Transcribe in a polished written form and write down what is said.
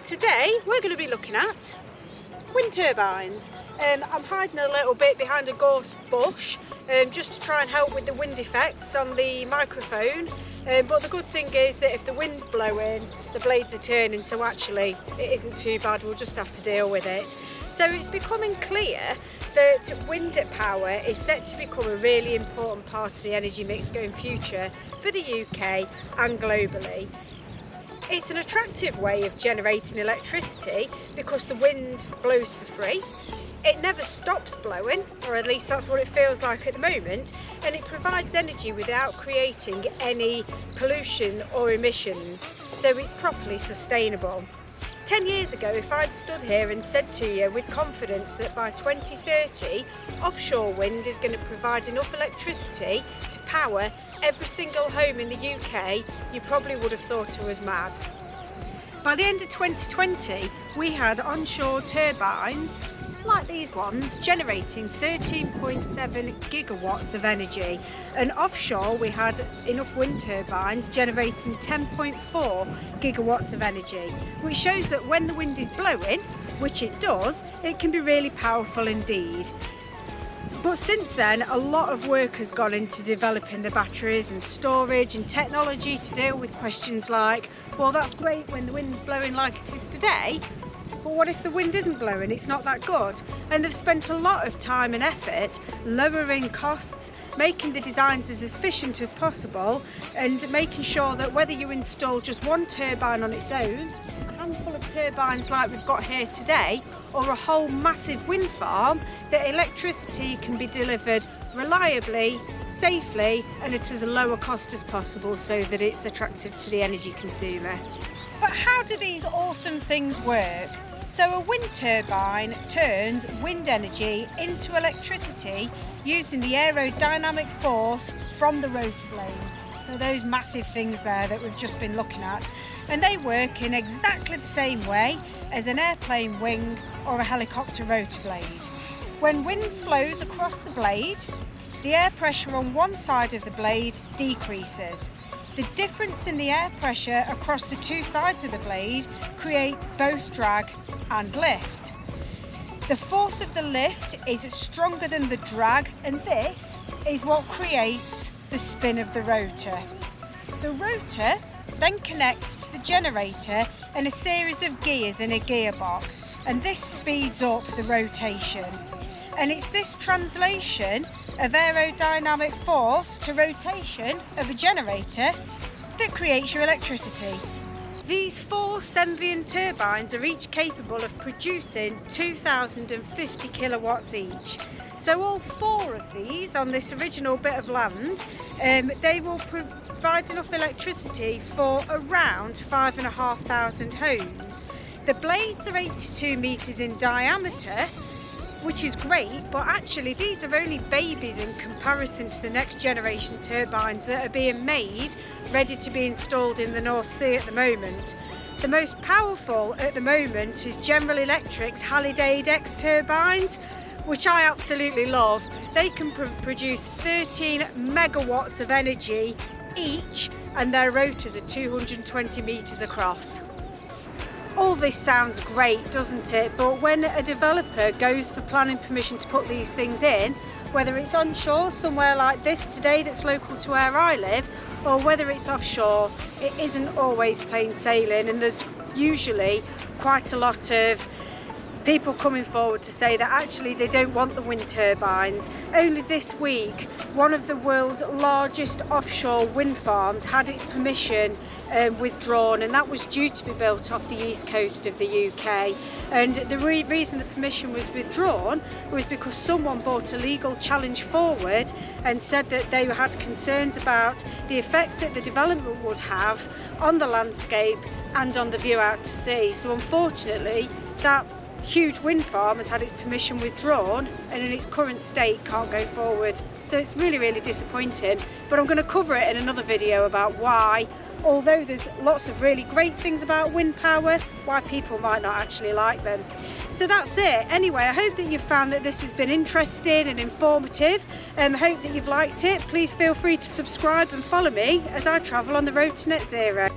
Today we're going to be looking at wind turbines. I'm hiding a little bit behind a gorse bush just to try and help with the wind effects on the microphone, but the good thing is that if the wind's blowing, the blades are turning, so actually it isn't too bad. We'll just have to deal with it. So it's becoming clear that wind power is set to become a really important part of the energy mix going future for the UK and globally. It's an attractive way of generating electricity because the wind blows for free. It never stops blowing, or at least that's what it feels like at the moment, and it provides energy without creating any pollution or emissions, so it's properly sustainable. 10 years ago, if I'd stood here and said to you with confidence that by 2030 offshore wind is going to provide enough electricity to power every single home in the UK, you probably would have thought I was mad. By the end of 2020, we had onshore turbines like these ones generating 13.7 gigawatts of energy, and offshore we had enough wind turbines generating 10.4 gigawatts of energy, which shows that when the wind is blowing, which it does, it can be really powerful indeed. But since then, a lot of work has gone into developing the batteries and storage and technology to deal with questions like, well, that's great when the wind's blowing like it is today, but what if the wind isn't blowing? It's not that good. And they've spent a lot of time and effort lowering costs, making the designs as efficient as possible, and making sure that whether you install just one turbine on its own, a handful of turbines like we've got here today, or a whole massive wind farm, that electricity can be delivered reliably, safely, and at as low a cost as possible so that it's attractive to the energy consumer. But how do these awesome things work? So a wind turbine turns wind energy into electricity using the aerodynamic force from the rotor blades. So those massive things there that we've just been looking at. And they work in exactly the same way as an airplane wing or a helicopter rotor blade. When wind flows across the blade, the air pressure on one side of the blade decreases. The difference in the air pressure across the two sides of the blade creates both drag and lift. The force of the lift is stronger than the drag, and this is what creates the spin of the rotor. The rotor then connects to the generator and a series of gears in a gearbox, and this speeds up the rotation. And it's this translation of aerodynamic force to rotation of a generator that creates your electricity. These 4 Senvion turbines are each capable of producing 2,050 kilowatts each. So all 4 of these on this original bit of land, they will provide enough electricity for around 5,500 homes. The blades are 82 metres in diameter, which is great, but actually these are only babies in comparison to the next generation turbines that are being made, ready to be installed in the North Sea at the moment. The most powerful at the moment is General Electric's Halliday X turbines, which I absolutely love. They can produce 13 megawatts of energy each, and their rotors are 220 metres across. All this sounds great, doesn't it? But when a developer goes for planning permission to put these things in, whether it's onshore, somewhere like this today that's local to where I live, or whether it's offshore, it isn't always plain sailing, and there's usually quite a lot of people coming forward to say that actually they don't want the wind turbines. Only this week, one of the world's largest offshore wind farms had its permission withdrawn, and that was due to be built off the east coast of the UK. And the reason the permission was withdrawn was because someone brought a legal challenge forward and said that they had concerns about the effects that the development would have on the landscape and on the view out to sea. So unfortunately, that huge wind farm has had its permission withdrawn, and in its current state can't go forward. So it's really, really disappointing, but I'm going to cover it in another video about why, although there's lots of really great things about wind power, why people might not actually like them. So that's it. Anyway, I hope that you've found that this has been interesting and informative, and I hope that you've liked it. Please feel free to subscribe and follow me as I travel on the road to net zero.